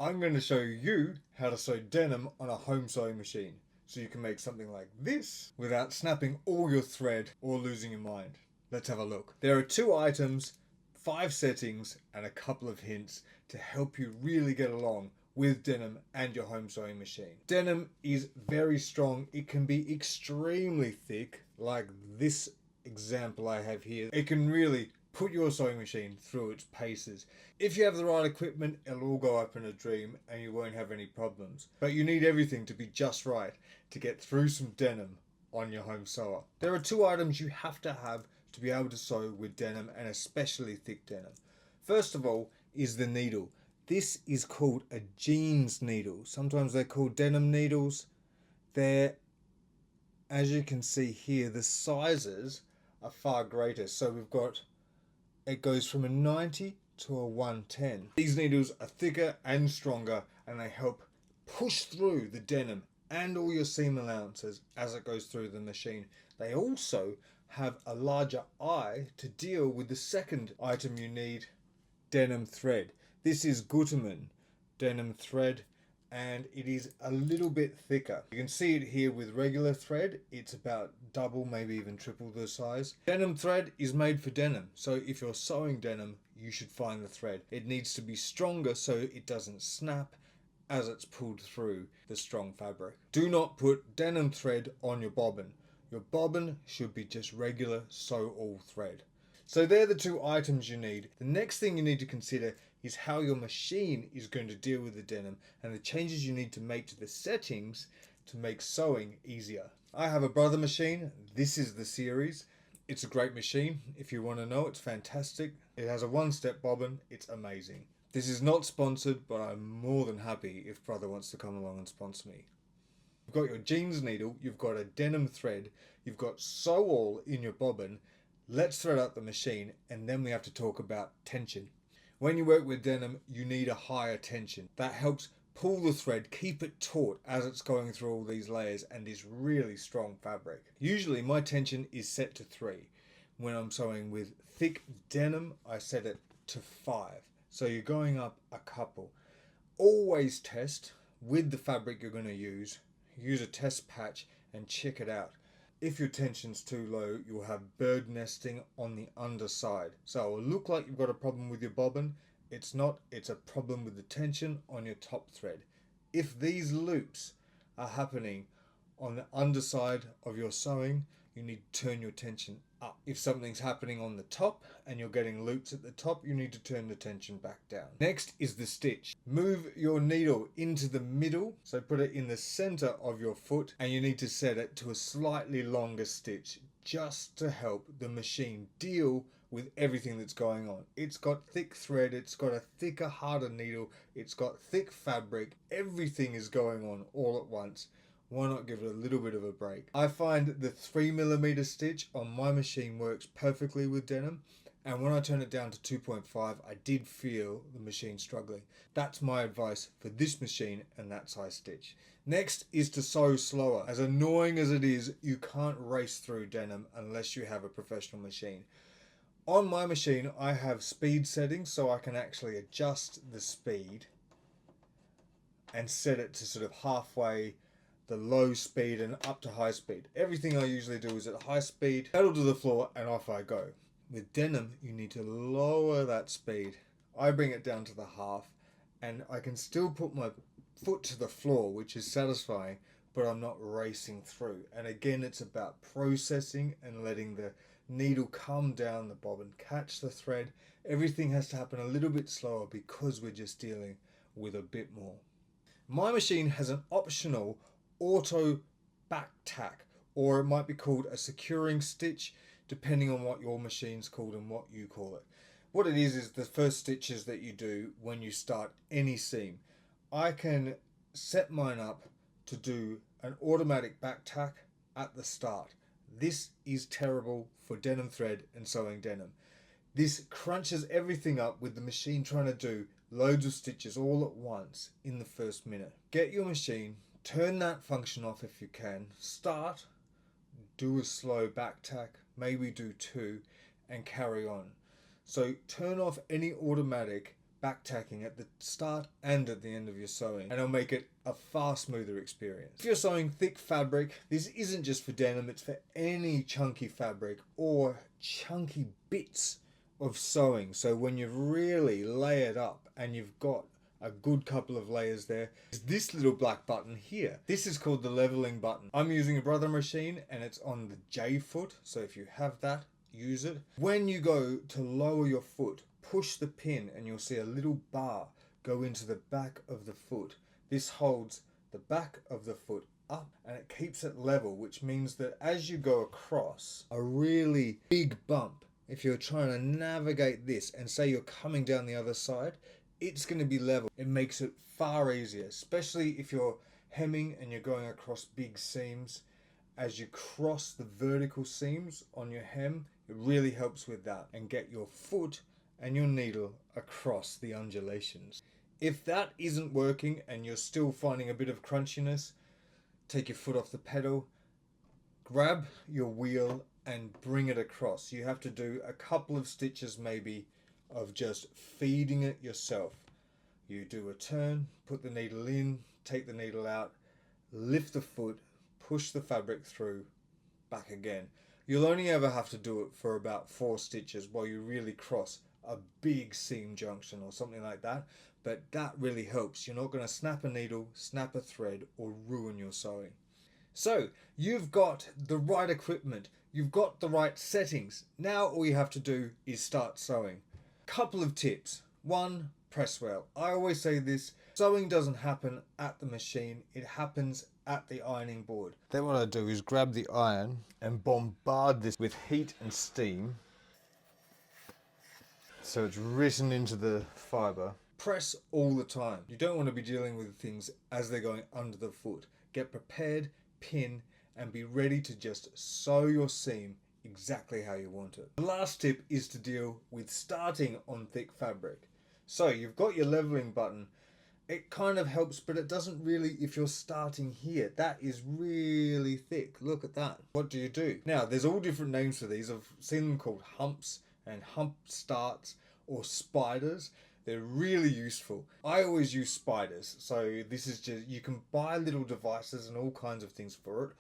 I'm going to show you how to sew denim on a home sewing machine so you can make something like this without snapping all your thread or losing your mind. Let's have a look. There are 2 items, 5 settings and a couple of hints to help you really get along with denim and your home sewing machine. Denim is very strong. It can be extremely thick, like this example I have here. It can really put your sewing machine through its paces. If you have the right equipment, it'll all go up in a dream and you won't have any problems. But you need everything to be just right to get through some denim on your home sewer. There are 2 items you have to be able to sew with denim, and especially thick denim. First of all is the needle. This is called a jeans needle. Sometimes they're called denim needles. They're, as you can see here, the sizes are far greater. So we've got, it goes from a 90 to a 110. These needles are thicker and stronger, and they help push through the denim and all your seam allowances as it goes through the machine. They also have a larger eye to deal with the second item you need, denim thread. This is Gutterman denim thread, and it is a little bit thicker. You can see it here with regular thread. It's about double, maybe even triple the size. Denim thread is made for denim, so if you're sewing denim, you should find the thread. It needs to be stronger so it doesn't snap as it's pulled through the strong fabric. Do not put denim thread on your bobbin. Your bobbin should be just regular sew all thread. So they're the 2 items you need. The next thing you need to consider is how your machine is going to deal with the denim and the changes you need to make to the settings to make sewing easier. I have a brother machine. This is the series. It's a great machine. If you want to know, it's fantastic. It has a 1-step bobbin. It's amazing. This is not sponsored, but I'm more than happy if brother wants to come along and sponsor me. You've got your jeans needle, you've got a denim thread, you've got sew all in your bobbin. Let's thread out the machine, and then we have to talk about tension. When you work with denim, you need a higher tension. That helps pull the thread, keep it taut as it's going through all these layers, and is really strong fabric. Usually my tension is set to 3. When I'm sewing with thick denim, I set it to 5. So you're going up a couple. Always test with the fabric you're going to use a test patch and check it out. If your tension's too low, you'll have bird nesting on the underside. So it will look like you've got a problem with your bobbin. It's not, it's a problem with the tension on your top thread. If these loops are happening on the underside of your sewing, you need to turn your tension up. If something's happening on the top and you're getting loops at the top, you need to turn the tension back down. Next is the stitch. Move your needle into the middle, so put it in the center of your foot, and you need to set it to a slightly longer stitch just to help the machine deal with everything that's going on. It's got thick thread, it's got a thicker, harder needle, it's got thick fabric, everything is going on all at once. Why not give it a little bit of a break? I find the 3mm stitch on my machine works perfectly with denim, and when I turn it down to 2.5, I did feel the machine struggling. That's my advice for this machine and that size stitch. Next is to sew slower. As annoying as it is, you can't race through denim unless you have a professional machine. On my machine, I have speed settings, so I can actually adjust the speed and set it to sort of halfway, the low speed and up to high speed. Everything I usually do is at high speed, pedal to the floor, and off I go. With denim, you need to lower that speed. I bring it down to the half, and I can still put my foot to the floor, which is satisfying, but I'm not racing through. And again, it's about processing and letting the needle come down the bobbin, catch the thread. Everything has to happen a little bit slower because we're just dealing with a bit more. My machine has an optional auto back tack, or it might be called a securing stitch, depending on what your machine's called and what you call it. What it is the first stitches that you do when you start any seam. I can set mine up to do an automatic back tack at the start. This is terrible for denim thread and sewing denim. This crunches everything up with the machine trying to do loads of stitches all at once in the first minute. Get your machine, turn that function off if you can, start, do a slow back tack, maybe do 2, and carry on. So turn off any automatic back tacking at the start and at the end of your sewing, and it'll make it a far smoother experience. If you're sewing thick fabric, this isn't just for denim, it's for any chunky fabric or chunky bits of sewing. So when you really lay it up and you've got a good couple of layers there, is this little black button here. This is called the leveling button. I'm using a Brother machine and it's on the J foot, so if you have that, use it. When you go to lower your foot, push the pin and you'll see a little bar go into the back of the foot. This holds the back of the foot up and it keeps it level, which means that as you go across a really big bump, if you're trying to navigate this and say you're coming down the other side, it's going to be level. It makes it far easier, especially if you're hemming and you're going across big seams. As you cross the vertical seams on your hem, it really helps with that and get your foot and your needle across the undulations. If that isn't working and you're still finding a bit of crunchiness, take your foot off the pedal, grab your wheel and bring it across. You have to do a couple of stitches maybe of just feeding it yourself. You do a turn, put the needle in, take the needle out, lift the foot, push the fabric through, back again. You'll only ever have to do it for about 4 stitches while you really cross a big seam junction or something like that, but that really helps. You're not going to snap a needle, snap a thread, or ruin your sewing. So you've got the right equipment, you've got the right settings. Now all you have to do is start sewing. Couple of tips. 1, press well. I always say this, sewing doesn't happen at the machine, it happens at the ironing board. Then what I do is grab the iron and bombard this with heat and steam so it's written into the fibre. Press all the time. You don't want to be dealing with things as they're going under the foot. Get prepared, pin, and be ready to just sew your seam exactly how you want it. The last tip is to deal with starting on thick fabric. So you've got your leveling button. It kind of helps, but it doesn't really if you're starting here. That is really thick. Look at that. What do you do? Now, there's all different names for these. I've seen them called humps and hump starts or spiders. They're really useful. I always use spiders. So this is just, you can buy little devices and all kinds of things for it.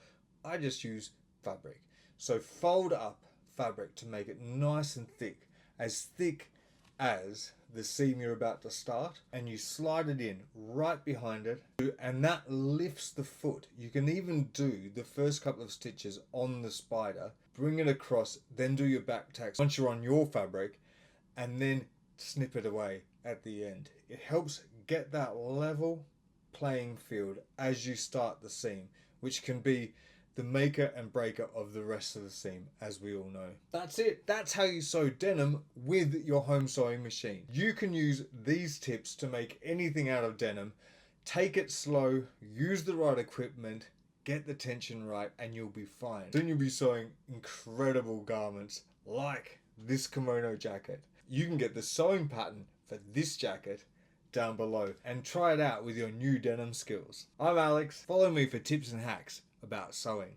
I just use fabric. So fold up fabric to make it nice and thick as the seam you're about to start, and you slide it in right behind it, and that lifts the foot. You can even do the first couple of stitches on the spider, bring it across, then do your back tacks once you're on your fabric, and then snip it away at the end. It helps get that level playing field as you start the seam, which can be the maker and breaker of the rest of the seam, as we all know. That's it. That's how you sew denim with your home sewing machine. You can use these tips to make anything out of denim. Take it slow, use the right equipment, get the tension right, and you'll be fine. Soon you'll be sewing incredible garments like this kimono jacket. You can get the sewing pattern for this jacket down below and try it out with your new denim skills. I'm Alex. Follow me for tips and hacks about sewing.